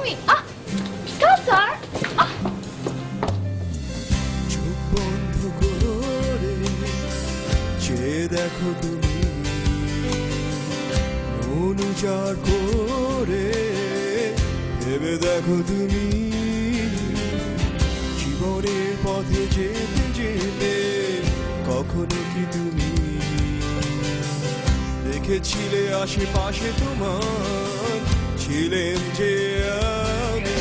তুমি বিকাশ স্যার চোখ বন্ধ করে চেয়ে দেখো তুমি, অনুচার করে ভেবে দেখো তুমি, জীবনের পথে যেতে যেতে কখনো কি তুমি দেখেছিলে আশেপাশে তোমার ছিলেন যে আমি,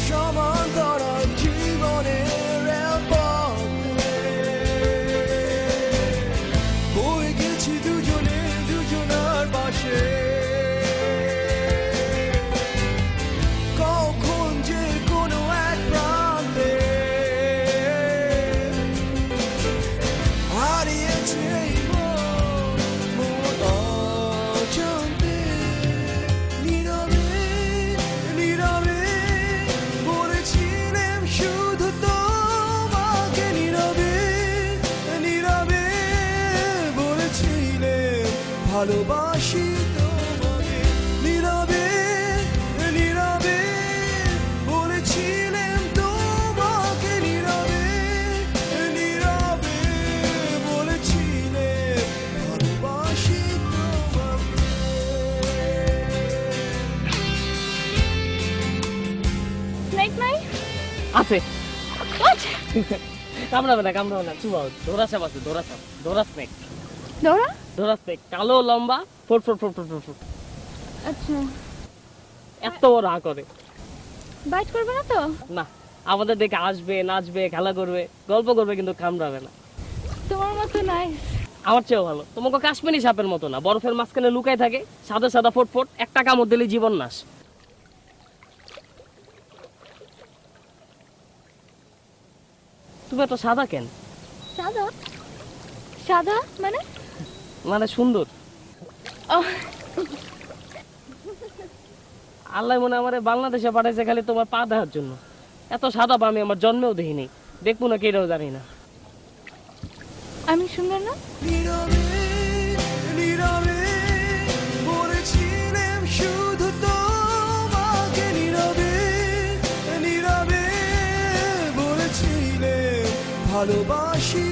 সমান্তরাল জীবনের পথে বয়ে গেছি দুজনে দুজনার পাশে, কখন যে কোনো এক প্রান্তে হারিয়েছে এই মন অজান্তে, নীরবে নীরবে বলেছিলাম শুধু তোমাকে, নীরবে নীরবে বলেছিলাম ভালোবাসি তোমাকে, নীরবে নীরবে বলেছিলাম তোমাকে, নীরবে নীরবে বলেছিলাম ভালোবাসি তোমাকে। স্নেক নাই আছে। হোয়াট কামড়াবে না চুপ, ধরা সাপ আছে, ধরা স্নেক, দৌড়া ধরা স্নেক, কালো লম্বা, ফোট ফোট ফোট ফোট ফোট ফোট। আচ্ছা এত বড় হা করে। বাইট করবে না তো? না, আমাদের দেখে আসবে, নাচবে, খেলা করবে, গল্প করবে, কিন্তু কামড়াবে না। তোমার মতো নাইস। আমার চেয়েও ভালো। তোমাকে কাশ্মীরি সাপের মতো না, বরফের মাঝখানে লুকায় থাকে, সাদা সাদা ফোট ফোট, একটা কামড় দিলে জীবন নাশ। তুমি এত সাদা কেন? সাদা সাদা মানে? মানে সুন্দর। আল্লাহ মনে আমারে বাংলাদেশে পাঠাইছে খালি তোমার পা দেখার জন্য। এত সাদা পা আমি আমার জন্মেও দেখিনি, দেখবো না কেটাও জানি না। আমি সুন্দর না? নীরবে নীরবে বলেছিলাম শুধু তোমাকে, নীরবে নীরবে বলেছিলাম ভালোবাসি